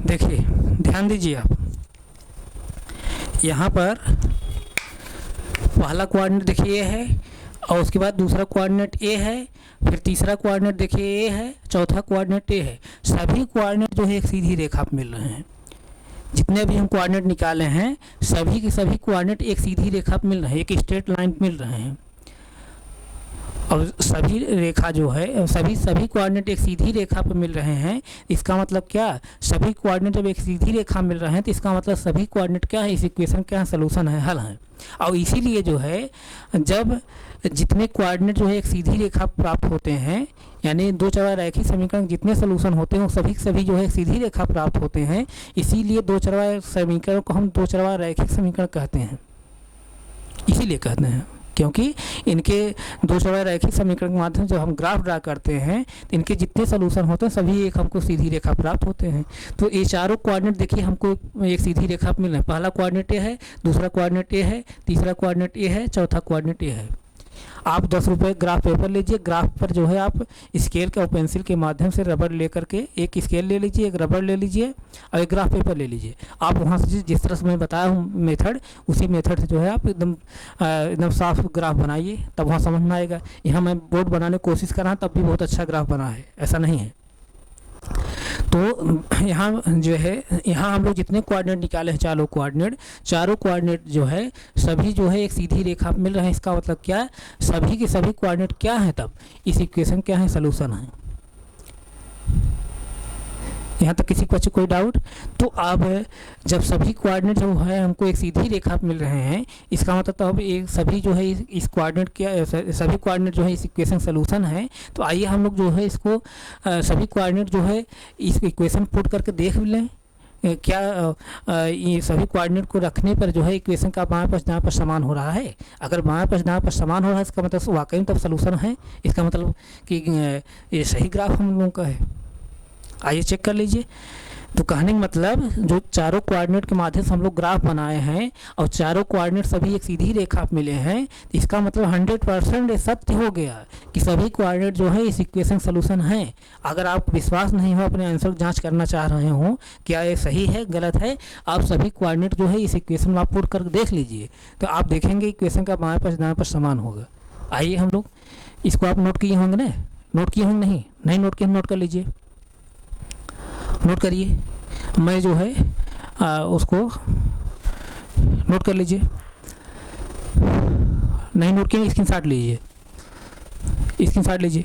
देखिए ध्यान दीजिए आप, यहाँ पर पहला कोऑर्डिनेट देखिए ए है, और उसके बाद दूसरा कोऑर्डिनेट ए है, फिर तीसरा कोऑर्डिनेट देखिए ए है, चौथा कोऑर्डिनेट ए है। सभी कोऑर्डिनेट जो है एक सीधी रेखा पर मिल रहे हैं। जितने भी हम कोऑर्डिनेट निकाले हैं सभी के सभी कोऑर्डिनेट एक सीधी रेखा पर मिल रहे हैं, एक स्ट्रेट लाइन पर मिल रहे हैं। और सभी रेखा जो है सभी कोऑर्डिनेट एक सीधी रेखा पर मिल रहे हैं। इसका मतलब क्या, सभी कोऑर्डिनेट जब एक सीधी रेखा मिल रहे हैं तो इसका मतलब सभी कोऑर्डिनेट क्या है, इस इक्वेशन क्या है, सलूशन है, हल है। और इसीलिए जो है जब जितने कोऑर्डिनेट जो है एक सीधी रेखा प्राप्त होते हैं, यानी दो चरवाहा रैखिक समीकरण जितने सलूशन होते हैं वो सभी जो है एक सीधी रेखा प्राप्त होते हैं। इसीलिए दो चरवाहा समीकरण को हम दो चरवाहा रैखिक समीकरण कहते हैं। इसीलिए कहते हैं क्योंकि इनके दो चरवाहा रैखिक समीकरण के माध्यम से जब हम ग्राफ ड्रा करते हैं तो इनके जितने सलूशन होते हैं सभी एक हमको सीधी रेखा प्राप्त होते हैं। तो ये चारों कोऑर्डिनेट देखिए हमको एक सीधी रेखा मिल रहे हैं। पहला कोऑर्डिनेट ए है, दूसरा कोऑर्डिनेट ए है, तीसरा कोऑर्डिनेट ए है, चौथा कोऑर्डिनेट ए है। आप 10 रुपये ग्राफ पेपर लीजिए, ग्राफ पर जो है आप स्केल का और पेंसिल के माध्यम से रबड़ ले करके एक स्केल ले लीजिए, एक रबड़ ले लीजिए और एक ग्राफ पेपर ले लीजिए। आप वहाँ से जिस तरह से मैं बताया हूँ मेथड, उसी मेथड से जो है आप एकदम साफ ग्राफ बनाइए, तब वहाँ समझ में आएगा। यहाँ मैं बोर्ड बनाने की कोशिश कर रहा हूँ तब भी बहुत अच्छा ग्राफ बना है, ऐसा नहीं है। तो यहाँ जो है यहाँ हम लोग जितने कोऑर्डिनेट निकाले हैं चारों कोऑर्डिनेट जो है सभी जो है एक सीधी रेखा मिल रहे हैं। इसका मतलब क्या है, सभी के सभी कोऑर्डिनेट क्या है, तब इस इक्वेशन क्या है, सलूशन है। यहाँ तक किसी को कोई डाउट? तो अब जब सभी कोऑर्डिनेट जो है हमको एक सीधी रेखा मिल रहे हैं, इसका मतलब तो अब एक सभी जो है इस कोऑर्डिनेट क्या सभी कोऑर्डिनेट जो है इस इक्वेशन सलूशन है। तो आइए हम लोग जो है इसको सभी कोऑर्डिनेट जो है इस इक्वेशन पुट करके देख लें क्या ये सभी कोऑर्डिनेट को रखने पर जो है इक्वेशन का बाएं पास दाएं पास समान हो रहा है। अगर बाएं पास दाएं पास समान हो रहा है इसका मतलब वाकई में तब सलूशन है। इसका मतलब कि ये सही ग्राफ हम लोगों का है। आइए चेक कर लीजिए। तो कहने का मतलब जो चारों कोऑर्डिनेट के माध्यम से हम लोग ग्राफ बनाए हैं और चारों कोऑर्डिनेट सभी एक सीधी रेखा मिले हैं, तो इसका मतलब 100% सत्य हो गया कि सभी कोऑर्डिनेट जो है इस इक्वेशन सलूशन है। अगर आपको विश्वास नहीं हो, अपने आंसर की जांच करना चाह रहे हो क्या ये सही है गलत है, आप सभी कोऑर्डिनेट जो है इस इक्वेशन में आप पुट कर देख लीजिए, तो आप देखेंगे इक्वेशन का बाएं पास दाएं पास समान होगा। आइए हम लोग इसको आप नोट किए होंगे ना, नोट किए होंगे? नहीं नोट किए, नोट कर लीजिए, नोट करिए। मैं जो है उसको नोट कर लीजिए। नहीं नोट किए स्क्रीनशॉट लीजिए, स्क्रीनशॉट लीजिए।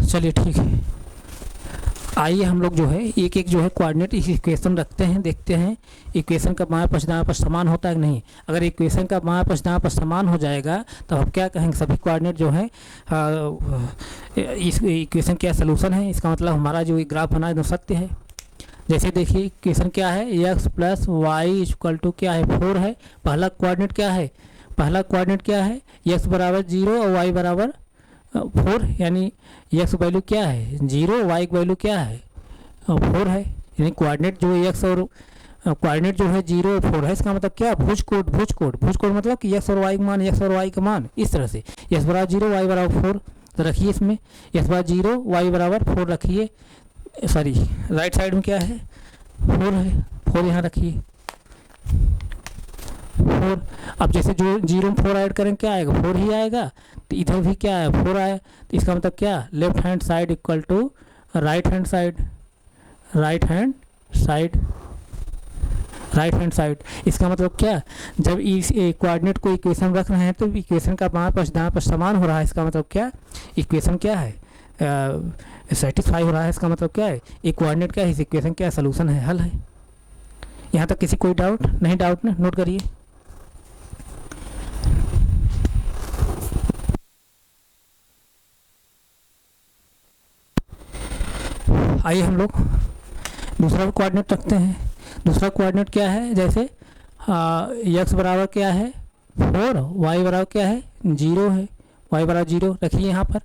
चलिए ठीक है। आइए हम लोग जो है एक एक जो है कोऑर्डिनेट इस इक्वेशन रखते हैं, देखते हैं इक्वेशन का बाएं पास दाएं पास समान होता है कि नहीं। अगर इक्वेशन का बाएं पास दाएं पास समान हो जाएगा तो हम क्या कहेंगे, सभी कोऑर्डिनेट जो है इस इक्वेशन क्या सलूशन है। इसका मतलब हमारा जो ग्राफ बना है एकदम सत्य है। जैसे देखिए इक्वेशन क्या है, x + y = क्या है 4 है। पहला कोऑर्डिनेट क्या है, x = 0 और y = 4, यानी x वैल्यू क्या है 0, y की वैल्यू क्या है 4 है। यानी कोऑर्डिनेट जो है x और कोऑर्डिनेट जो है 0 और 4 है। इसका मतलब क्या, भुज कोड मतलब कि x और y का मान इस तरह से x = 0 y = 4 तो रखिए। इसमें x = 0 y = 4 रखिए। सॉरी राइट साइड में क्या है 4 है, 4 यहाँ रखिए 4। अब जैसे जो 0 में 4 ऐड करें क्या आएगा, 4 ही आएगा। तो इधर भी क्या है 4 आया। तो इसका मतलब क्या, left hand side equal to right hand side. इसका मतलब क्या, जब इस कोऑर्डिनेट को इक्वेशन रख रहे हैं तो इक्वेशन का बाएं पास दाएं पास समान हो रहा है। इसका मतलब क्या, इक्वेशन क्या है सेटिस्फाई हो रहा है। इसका मतलब क्या है, एक कोऑर्डिनेट क्या है इस इक्वेशन क्या सलूशन है, हल है। यहाँ तक किसी कोई डाउट नहीं? डाउट ना, नोट करिए। आइए हम लोग दूसरा कोऑर्डिनेट रखते हैं। दूसरा कोऑर्डिनेट क्या है, जैसे x बराबर क्या है 4, y बराबर क्या है 0 है, y बराबर 0 रखिए। यहाँ पर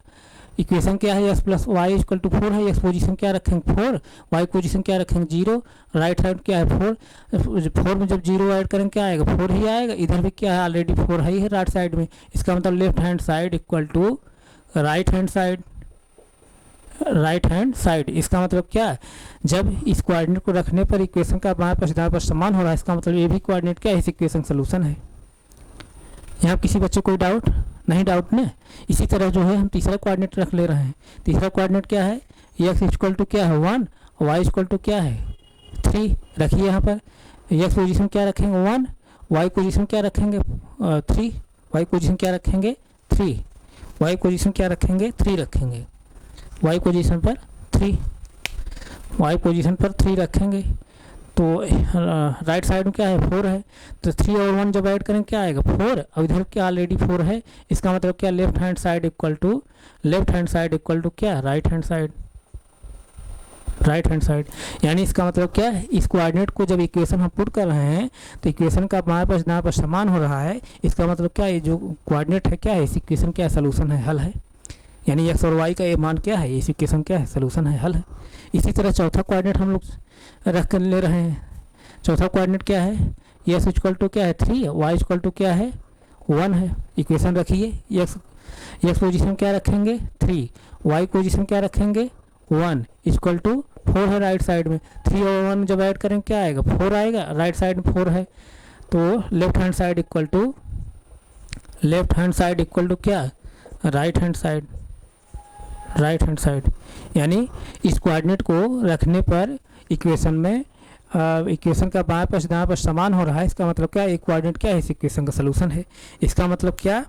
इक्वेशन क्या है, x + y = 4 है। x पोजीशन क्या रखेंगे 4, y पोजीशन क्या रखेंगे 0, राइट हैंड क्या है 4 में जब 0 ऐड करेंगे क्या आएगा 4 ही आएगा। इधर भी क्या है ऑलरेडी 4 है राइट साइड में। इसका मतलब left hand side equal to right hand side. Right hand side. इसका मतलब क्या है, जब इस कोऑर्डिनेट को रखने पर इक्वेशन का बाएं पक्ष दाएं पक्ष समान हो रहा है, इसका मतलब ये भी कोऑर्डिनेट क्या है, इस इक्वेशन सोल्यूशन है। यहाँ किसी बच्चे कोई डाउट नहीं, डाउट ना। इसी तरह जो है हम तीसरा कोऑर्डिनेट रख ले रहे हैं। तीसरा कोऑर्डिनेट क्या है, x इक्वल टू क्या है 1, y इक्वल टू क्या है 3 रखिए। यहाँ पर x पोजीशन क्या रखेंगे 1, y पोजीशन क्या रखेंगे 3, y पोजीशन क्या रखेंगे 3, y पोजीशन क्या रखेंगे 3 रखेंगे, y पोजीशन पर 3, y पोजीशन पर 3 रखेंगे। तो राइट साइड में क्या है 4 है, तो 3 और 1 जब ऐड करें क्या आएगा 4, और इधर क्या ऑलरेडी 4 है। इसका मतलब क्या, left hand side equal to क्या, राइट हैंड साइड। यानी इसका मतलब क्या है, इस कोऑर्डिनेट को जब इक्वेशन हम पुट कर रहे हैं तो इक्वेशन का बाएं पक्ष दाएं पक्ष समान हो रहा है। इसका मतलब क्या, ये जो कोऑर्डिनेट है क्या है, इस इक्वेशन क्या है, सोल्यूशन है, हल है। यानी x और y का ये मान क्या है, इस इक्वेशन क्या है, सोल्यूशन है, हल है। इसी तरह चौथा कोऑर्डिनेट हम लोग रख कर ले रहे हैं। चौथा कोऑर्डिनेट क्या है, x इक्वल टू क्या है 3, y इक्वल टू क्या है 1 है। इक्वेशन रखिए, x पोजीशन क्या रखेंगे 3, y पोजीशन क्या रखेंगे 1 इक्वल टू 4 है राइट साइड में। 3 और 1 जब ऐड करें क्या आएगा 4 आएगा, राइट साइड में 4 है। तो left hand side equal to क्या, राइट हैंड साइड। यानी इस कोऑर्डिनेट को रखने पर इक्वेशन में इक्वेशन का बाएं पक्ष दाएं पक्ष समान हो रहा है। इसका मतलब क्या, एक कोऑर्डिनेट क्या है, इस इक्वेशन का सोल्यूशन है। इसका मतलब क्या,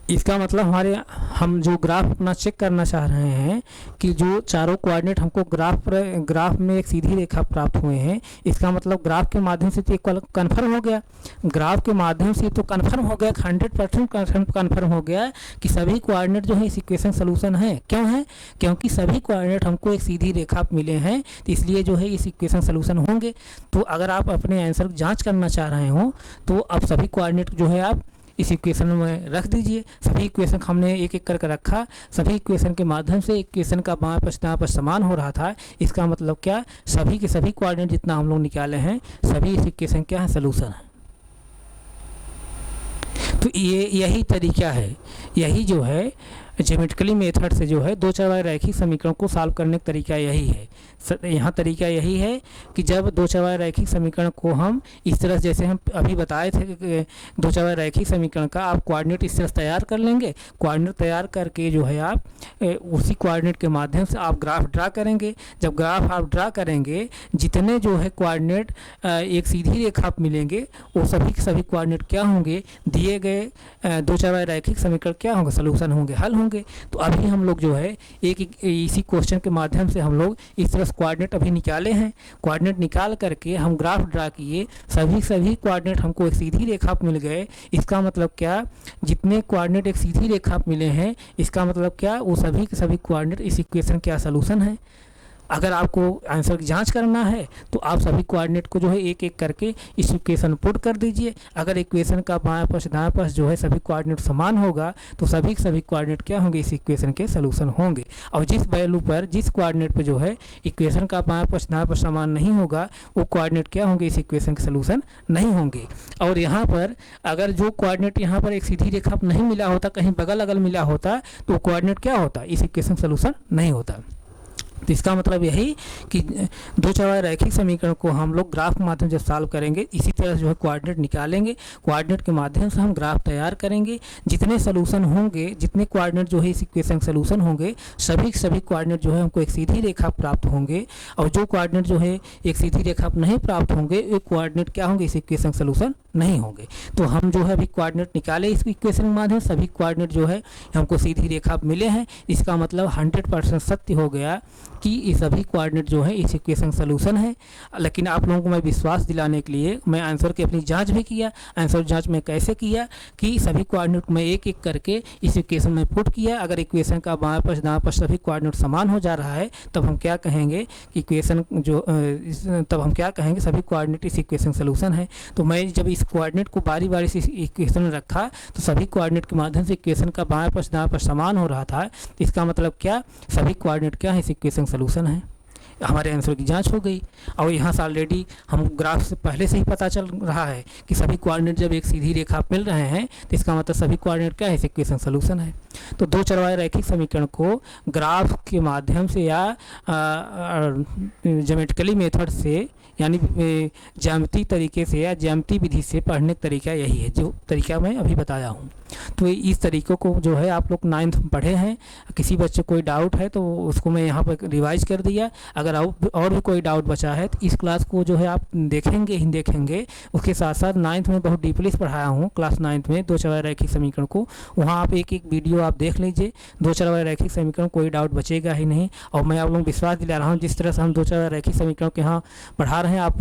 इसका मतलब हम जो ग्राफ अपना चेक करना चाह रहे हैं कि जो चारों कोऑर्डिनेट हमको ग्राफ में एक सीधी रेखा प्राप्त हुए हैं, इसका मतलब ग्राफ के माध्यम से तो कन्फर्म हो गया, ग्राफ के माध्यम से तो कन्फर्म हो गया, 100% कन्फर्म हो गया कि सभी कोऑर्डिनेट जो है इस इक्वेशन सोल्यूशन है। क्यों है, क्योंकि सभी कोऑर्डिनेट हमको एक सीधी रेखा मिले हैं, तो इसलिए जो है इस इक्वेशन सोल्यूशन होंगे। तो अगर आप अपने आंसर की जाँच करना चाह रहे हो तो अब सभी कोऑर्डिनेट जो है आप इस इक्वेशन में रख दीजिए। सभी इक्वेशन हमने एक एक करके रखा, सभी इक्वेशन के माध्यम से इक्वेशन का बाएं पक्ष दाएं पक्ष समान हो रहा था। इसका मतलब क्या, सभी के सभी कोऑर्डिनेट जितना हम लोग निकाले हैं सभी इस इक्वेशन क्या है, सोल्यूशन है। तो यही तरीका है, यही जो है ज्योमेट्रिकली मेथड से जो है दो चरवाहे रैखिक समीकरण को सॉल्व करने का तरीका यही है। यहाँ तरीका यही है कि जब दो चरवाहे रैखिक समीकरण को हम इस तरह, जैसे हम अभी बताए थे कि दो चरवाहे रैखिक समीकरण का आप कोऑर्डिनेट इस तरह तैयार कर लेंगे। कोऑर्डिनेट तैयार करके जो है आप उसी कोऑर्डिनेट के माध्यम से आप ग्राफ ड्रा करेंगे। जब ग्राफ आप ड्रा करेंगे, जितने जो है कोऑर्डिनेट एक सीधी रेखा आप मिलेंगे वो सभी के सभी कोऑर्डिनेट क्या होंगे, दिए गए दो चरवाहे रैखिक समीकरण क्या होंगे, सोल्यूशन होंगे, हल होंगे। तो अभी हम लोग जो है एक इसी क्वेश्चन के माध्यम से हम लोग इस तरह कोऑर्डिनेट अभी निकाले हैं। कोऑर्डिनेट निकाल करके हम ग्राफ ड्रा किए, सभी कोऑर्डिनेट हमको एक सीधी रेखा मिल गए। इसका मतलब क्या, जितने कोऑर्डिनेट एक सीधी रेखा मिले हैं, इसका मतलब क्या, वो सभी के सभी कोऑर्डिनेट इस इक्वेशन का सोल्यूशन है। अगर आपको आंसर की जांच करना है तो आप सभी कोऑर्डिनेट को जो है एक एक करके इस इक्वेशन पुट कर दीजिए। अगर इक्वेशन का बाएं पक्ष दाएं पक्ष जो है सभी कोऑर्डिनेट समान होगा तो सभी कोऑर्डिनेट क्या होंगे, इस इक्वेशन के सोल्यूशन होंगे। और जिस वैल्यू पर, जिस कोऑर्डिनेट पर जो है इक्वेशन का बाएं पक्ष दाएं पक्ष समान नहीं होगा, वो कोऑर्डिनेट क्या होंगे, इस इक्वेशन के सोल्यूशन नहीं होंगे। और यहाँ पर अगर जो कोऑर्डिनेट यहाँ पर एक सीधी रेखा नहीं मिला होता, कहीं बगल अगल मिला होता, तो कोऑर्डिनेट क्या होता, इस इक्वेशन सोल्यूशन नहीं होता। तो इसका मतलब यही कि दो चरवाहे रैखिक समीकरण को हम लोग ग्राफ के माध्यम से सॉल्व करेंगे। इसी तरह जो है कोऑर्डिनेट निकालेंगे, कोऑर्डिनेट के माध्यम से हम ग्राफ तैयार करेंगे। जितने सोल्यूशन होंगे, जितने कोऑर्डिनेट जो है इस इक्वेशन सोल्यूशन होंगे, सभी कोऑर्डिनेट जो है हमको एक सीधी रेखा प्राप्त होंगे। और जो कोऑर्डिनेट जो है एक सीधी रेखा नहीं प्राप्त होंगे, वो कोऑर्डिनेट क्या होंगे, इस इक्वेशन सोल्यूशन नहीं होंगे। तो हम जो है अभी कोऑर्डिनेट निकाले इस इक्वेशन के माध्यम, सभी कोऑर्डिनेट जो है हमको सीधी रेखा मिले हैं। इसका मतलब 100% सत्य हो गया कि ये सभी कोऑर्डिनेट जो है इस इक्वेशन सोल्यूशन है। लेकिन आप लोगों को मैं विश्वास दिलाने के लिए मैं आंसर की अपनी जांच भी किया। आंसर जांच में कैसे किया कि सभी कोऑर्डिनेट में एक एक करके इस इक्वेशन में पुट किया। अगर इक्वेशन का बाएं पक्ष दाएं पक्ष सभी कोऑर्डिनेट समान हो जा रहा है, तब हम क्या कहेंगे कि इक्वेशन जो तब हम क्या कहेंगे, सभी कोऑर्डिनेट इस इक्वेशन सोल्यूशन है। तो मैं जब इस कोऑर्डिनेट को बारी बारी से इक्वेशन में रखा तो सभी कोऑर्डिनेट के माध्यम से इक्वेशन का बाएं पक्ष दाएं पक्ष समान हो रहा था। इसका मतलब क्या, सभी कोऑर्डिनेट क्या है, इस इक्वेशन सोल्यूशन है। हमारे आंसर की जांच हो गई। और यहाँ से ऑलरेडी हम ग्राफ से पहले से ही पता चल रहा है कि सभी कोऑर्डिनेट जब एक सीधी रेखा मिल रहे हैं तो इसका मतलब सभी कोऑर्डिनेट क्या है, इस इक्वेशन सोल्यूशन है। तो दो चरवाहे रैखिक समीकरण को ग्राफ के माध्यम से या ज्योमेट्रिकली मेथड से यानी ज्यामितीय तरीके से या ज्यामितीय विधि से पढ़ने का तरीका यही है जो तरीका मैं अभी बताया हूँ। तो इस तरीक़ों को जो है आप लोग 9th में पढ़े हैं। किसी बच्चे कोई डाउट है तो उसको मैं यहाँ पर रिवाइज कर दिया। अगर और भी कोई डाउट बचा है तो इस क्लास को जो है आप देखेंगे ही देखेंगे। उसके साथ साथ 9th में बहुत डीपली पढ़ाया हूँ, क्लास 9th में दो चरवाहे रैखिक समीकरण को। वहाँ आप एक एक वीडियो आप देख लीजिए। दो चरवाहे रैखिक समीकरण कोई डाउट बचेगा ही नहीं। और मैं आप लोगों को विश्वास दिला रहा हूँ जिस तरह से हम दो चरवाहे रैखिक समीकरण के यहाँ पढ़ा रहे हैं, आप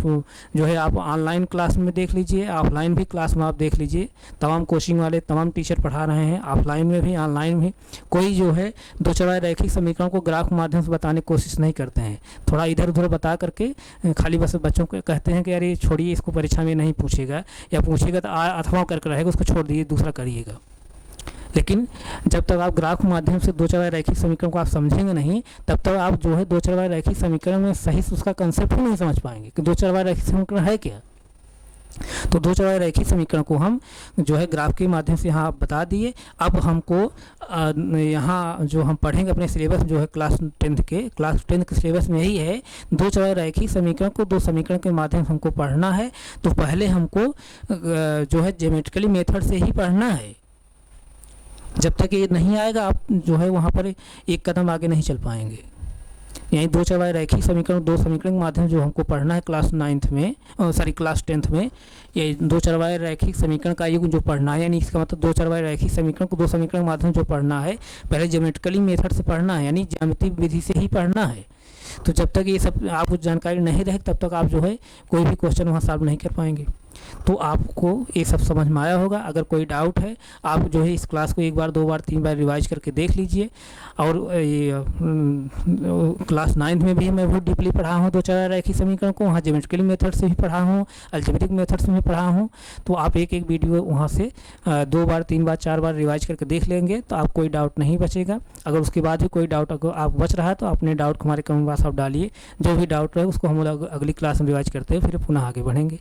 जो है आप ऑनलाइन क्लास में देख लीजिए, ऑफलाइन भी क्लास में आप देख लीजिए। तमाम कोचिंग वाले तमाम टीचर पढ़ा रहे हैं, ऑफलाइन में भी ऑनलाइन भी। कोई जो है दो चरवाहे रैखिक समीकरण को ग्राफ के माध्यम से बताने की कोशिश नहीं करते हैं। थोड़ा इधर उधर बता करके खाली बस बच्चों को कहते हैं कि यार ये छोड़िए, इसको परीक्षा में नहीं पूछेगा, या पूछेगा तो अथवा करके रहेगा, उसको छोड़ दीजिए, दूसरा करिएगा। लेकिन जब तक आप ग्राफ के माध्यम से दो चरवाहे रैखिक समीकरण को आप समझेंगे नहीं, तब तक आप जो है दो चरवाहे रैखिक समीकरण में सही से उसका कंसेप्ट ही नहीं समझ पाएंगे कि दो चरवाहे रैखिक समीकरण है क्या। तो दो चरवाहे रैखिक समीकरण को हम जो है ग्राफ के माध्यम से यहाँ बता दिए। अब हमको यहाँ जो हम पढ़ेंगे अपने सिलेबस जो है क्लास 10th के सिलेबस में यही है, दो चरवाहे रैखिक समीकरण को दो समीकरण के माध्यम से हमको पढ़ना है। तो पहले हमको जो है ज्योमेट्रिकली मेथड से ही पढ़ना है। जब तक ये नहीं आएगा आप जो है वहाँ पर एक कदम आगे नहीं चल पाएंगे। यही दो चरवाहे रैखिक समीकरण दो समीकरण के माध्यम जो हमको पढ़ना है क्लास 9th में क्लास 10th में, ये दो चरवाहे रैखिक समीकरण का युग जो पढ़ना है, यानी इसका मतलब दो चरवाहे रैखिक समीकरण को दो समीकरण के माध्यम जो पढ़ना है पहले ज्योमेट्रिकली मेथड से पढ़ना है, यानी ज्यामितीय विधि से ही पढ़ना है। तो जब तक ये सब आपको जानकारी नहीं रहे तब तक आप जो है कोई भी क्वेश्चन वहाँ सॉल्व नहीं कर पाएंगे। तो आपको ये सब समझ में आया होगा। अगर कोई डाउट है आप जो है इस क्लास को एक बार दो बार तीन बार रिवाइज करके देख लीजिए। और ये क्लास 9th में भी मैं बहुत डीपली पढ़ा हूँ दो चरवाहे रैखिक समीकरण को, वहाँ ज्योमेट्रिकली मेथड से भी पढ़ा हूँ, अलजेब्रिक मेथड से भी पढ़ा हूँ। तो आप एक एक वीडियो वहाँ से दो बार तीन बार चार बार रिवाइज करके देख लेंगे तो आप कोई डाउट नहीं बचेगा। अगर उसके बाद भी कोई डाउट अगर आप बच रहा है तो अपने डाउट को हमारे कमेंट बॉक्स आप डालिए। जो भी डाउट रहे उसको हम लोग अगली क्लास में रिवाइज करते हैं, फिर पुनः आगे बढ़ेंगे।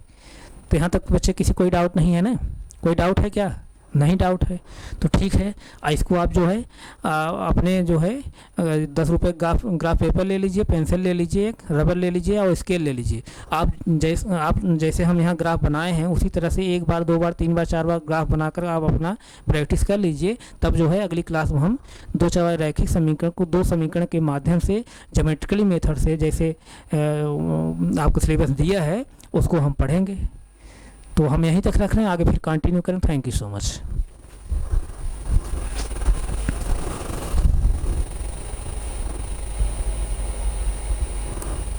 तो यहाँ तक बच्चे किसी कोई डाउट नहीं है ना? कोई डाउट है क्या? नहीं डाउट है तो ठीक है। इसको आप जो है अपने जो है 10 रुपये ग्राफ पेपर ले लीजिए, पेंसिल ले लीजिए, एक रबर ले लीजिए और स्केल ले लीजिए। आप जैसे हम यहाँ ग्राफ बनाए हैं उसी तरह से एक बार दो बार तीन बार चार बार ग्राफ बनाकर आप अपना प्रैक्टिस कर लीजिए। तब जो है अगली क्लास में हम दो चरवाहे रैखिक समीकरण को दो समीकरण के माध्यम से ज्योमेट्रिकली मेथड से जैसे आपको सिलेबस दिया है उसको हम पढ़ेंगे। तो हम यहीं तक रख रहे हैं, आगे फिर कंटिन्यू करें। Thank you so much.